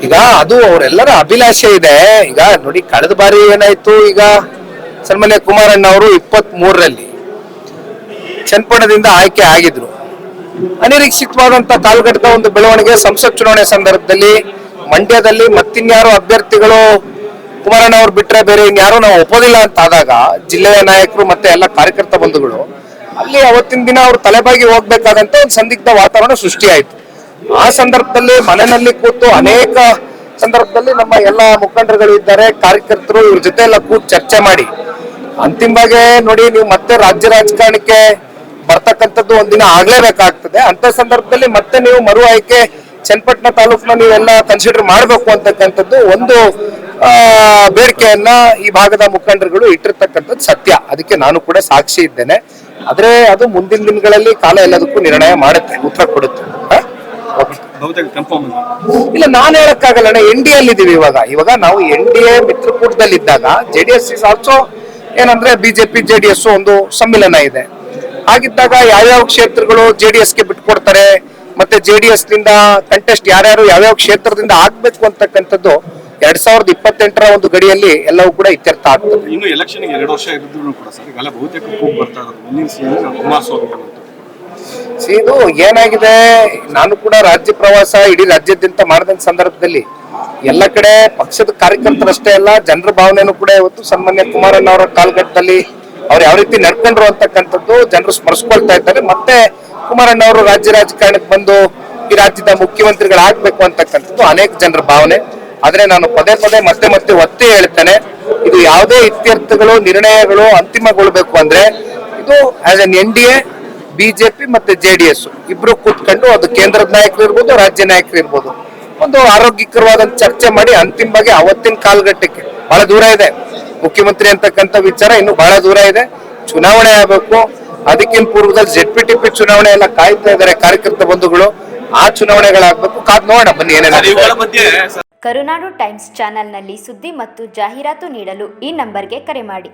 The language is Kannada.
ಈಗ ಅದು ಅವರೆಲ್ಲರ ಅಭಿಲಾಷೆ ಇದೆ. ಈಗ ನೋಡಿ, ಕಳೆದ ಬಾರಿ ಏನಾಯ್ತು, ಈಗ ಸನ್ಮಾನ್ಯ ಕುಮಾರಣ್ಣ ಅವರು 23ರಲ್ಲಿ ಚನ್ನಪಟ್ಟಣದಿಂದ ಆಯ್ಕೆ ಆಗಿದ್ರು. ಅನಿರೀಕ್ಷಿತವಾದಂತ ಕಾಲಘಟ್ಟದ ಒಂದು ಬೆಳವಣಿಗೆ ಸಂಸತ್ ಚುನಾವಣೆ ಸಂದರ್ಭದಲ್ಲಿ ಮಂಡ್ಯದಲ್ಲಿ ಮತ್ತಿನ್ಯಾರು ಅಭ್ಯರ್ಥಿಗಳು ಕುಮಾರಣ್ಣ ಅವ್ರು ಬಿಟ್ರೆ ಬೇರೆ ಇನ್ಯಾರು ನಾವು ಒಪ್ಪೋದಿಲ್ಲ ಅಂತ ಆದಾಗ ಜಿಲ್ಲೆಯ ನಾಯಕರು ಮತ್ತೆ ಎಲ್ಲ ಕಾರ್ಯಕರ್ತ ಬಂಧುಗಳು ಅಲ್ಲಿ ಅವತ್ತಿನ ದಿನ ಅವ್ರು ತಲೆಬಾಗಿ ಹೋಗ್ಬೇಕಾದಂತ ಒಂದು ಸಂದಿಗ್ಧ ವಾತಾವರಣ ಸೃಷ್ಟಿಯಾಯ್ತು. ಆ ಸಂದರ್ಭದಲ್ಲಿ ಮನೆಯಲ್ಲಿ ಕೂತು ಅನೇಕ ಸಂದರ್ಭದಲ್ಲಿ ನಮ್ಮ ಎಲ್ಲ ಮುಖಂಡರುಗಳು ಇದ್ದಾರೆ, ಕಾರ್ಯಕರ್ತರು, ಇವ್ರ ಜೊತೆ ಎಲ್ಲ ಕೂತು ಚರ್ಚೆ ಮಾಡಿ ಅಂತಿಮವಾಗಿ ನೋಡಿ, ನೀವು ಮತ್ತೆ ರಾಜ್ಯ ರಾಜಕಾರಣಕ್ಕೆ ಬರ್ತಕ್ಕಂಥದ್ದು ಒಂದಿನ ಆಗ್ಲೇಬೇಕಾಗ್ತದೆ. ಅಂತ ಸಂದರ್ಭದಲ್ಲಿ ಮತ್ತೆ ನೀವು ಮರು ಆಯ್ಕೆ ಚನ್ನಪಟ್ಟಣ ತಾಲೂಕನ್ನ ನೀವೆಲ್ಲ ಕನ್ಸಿಡರ್ ಮಾಡಬೇಕು ಅಂತಕ್ಕಂಥದ್ದು ಒಂದು ಬೇಡಿಕೆಯನ್ನ ಈ ಭಾಗದ ಮುಖಂಡರುಗಳು ಇಟ್ಟಿರ್ತಕ್ಕಂಥದ್ದು ಸತ್ಯ. ಅದಕ್ಕೆ ನಾನು ಕೂಡ ಸಾಕ್ಷಿ ಇದ್ದೇನೆ. ಆದ್ರೆ ಅದು ಮುಂದಿನ ದಿನಗಳಲ್ಲಿ ಕಾಲ ಎಲ್ಲದಕ್ಕೂ ನಿರ್ಣಯ ಮಾಡುತ್ತೆ, ಉತ್ತರ ಕೊಡುತ್ತೆ. ಇಲ್ಲ, ನಾನು ಹೇಳಕ್ಕಾಗಲ್ಲ. NDA ಅಲ್ಲಿ ಇದೀವಿ ಇವಾಗ ನಾವು NDA ಮಿತ್ರಕೂಟದಲ್ಲಿದ್ದಾಗ JDS ಇಸ್ ಆಲ್ಸೋ ಏನಂದ್ರೆ ಬಿಜೆಪಿ JDS ಒಂದು ಸಮ್ಮಿಲನ ಇದೆ. ಹಾಗಿದ್ದಾಗ ಯಾವ್ಯಾವ ಕ್ಷೇತ್ರಗಳು JDSಗೆ ಬಿಟ್ಕೊಡ್ತಾರೆ, ಮತ್ತೆ JDS ನಿಂದ ಕಂಟೆಸ್ಟ್ ಯಾರ್ಯಾರು ಯಾವ್ಯಾವ ಕ್ಷೇತ್ರದಿಂದ ಆಗ್ಬೇಕು ಅಂತಕ್ಕಂಥದ್ದು 2028ರ ಒಂದು ಗಡಿಯಲ್ಲಿ ಎಲ್ಲವೂ ಕೂಡ ಇತ್ಯರ್ಥ ಆಗ್ತದೆ. ಇನ್ನು ಎಲೆಕ್ಷನ್ 2 ವರ್ಷ ಇದ್ರೂ ಕೂಡ ಸರ್ ಈಗೆಲ್ಲ ಬಹುತೇಕ ಕೂಗು ಬರ್ತಾ ಇರೋದು ಮುಂದಿನ ಸಿಎಂ ಕುಮಾರಸ್ವಾಮಿ. ಇದು ಏನಾಗಿದೆ, ನಾನು ಕೂಡ ರಾಜ್ಯ ಪ್ರವಾಸ ಇಡೀ ರಾಜ್ಯಾದ್ಯಂತ ಮಾಡಿದ ಸಂದರ್ಭದಲ್ಲಿ ಎಲ್ಲ ಕಡೆ ಪಕ್ಷದ ಕಾರ್ಯಕರ್ತರಷ್ಟೇ ಅಲ್ಲ, ಜನರ ಭಾವನೆನೂ ಕೂಡ ಇವತ್ತು ಸನ್ಮಾನ್ಯ ಕುಮಾರಣ್ಣ ಅವರ ಕಾಲಘಟ್ಟದಲ್ಲಿ ಅವ್ರು ಯಾವ ರೀತಿ ನಡ್ಕೊಂಡ್ರು ಅಂತಕ್ಕಂಥದ್ದು ಜನರು ಸ್ಮರಿಸ್ಕೊಳ್ತಾ ಇದ್ದಾರೆ. ಮತ್ತೆ ಕುಮಾರಣ್ಣ ಅವರು ರಾಜ್ಯ ರಾಜಕಾರಣಕ್ಕೆ ಬಂದು ಈ ರಾಜ್ಯದ ಮುಖ್ಯಮಂತ್ರಿಗಳಾಗಬೇಕು ಅಂತಕ್ಕಂಥದ್ದು ಅನೇಕ ಜನರ ಭಾವನೆ. ಆದ್ರೆ ನಾನು ಪದೇ ಪದೇ ಮತ್ತೆ ಒತ್ತಿ ಹೇಳ್ತೇನೆ, ಇದು ಯಾವುದೇ ಇತ್ಯರ್ಥಗಳು ನಿರ್ಣಯಗಳು ಅಂತಿಮಗೊಳ್ಬೇಕು ಅಂದ್ರೆ ಇದು ಆಸ್ ಎನ್ NDA ಬಿಜೆಪಿ ಮತ್ತೆ JDS ಇಬ್ರು ಕೂತ್ಕೊಂಡು, ಅದು ಕೇಂದ್ರದ ನಾಯಕರು ಇರ್ಬೋದು, ರಾಜ್ಯ ನಾಯಕರು ಇರ್ಬೋದು, ಒಂದು ಆರೋಗ್ಯಕರವಾದ ಚರ್ಚೆ ಮಾಡಿ ಅಂತಿಮವಾಗಿ ಅವತ್ತಿನ ಕಾಲಘಟ್ಟಕ್ಕೆ ಬಹಳ ದೂರ ಇದೆ. ಮುಖ್ಯಮಂತ್ರಿ ಅಂತಕ್ಕಂಥ ವಿಚಾರ ಇನ್ನು ಬಹಳ ದೂರ ಇದೆ. ಚುನಾವಣೆ ಆಗಬೇಕು. ಅದಕ್ಕಿಂತ ಪೂರ್ವದಲ್ಲಿ ZPTP ಚುನಾವಣೆ ಎಲ್ಲ ಕಾಯ್ತಾ ಇದ್ದಾರೆ ಕಾರ್ಯಕರ್ತ ಬಂಧುಗಳು. ಆ ಚುನಾವಣೆಗಳಾಗಬೇಕು. ಕಾದ್ ನೋಡೋಣ ಬನ್ನಿ ಏನೇನು. ಕರುನಾಡು ಟೈಮ್ಸ್ ಚಾನೆಲ್ನಲ್ಲಿ ಸುದ್ದಿ ಮತ್ತು ಜಾಹೀರಾತು ನೀಡಲು ಈ ನಂಬರ್ಗೆ ಕರೆ ಮಾಡಿ.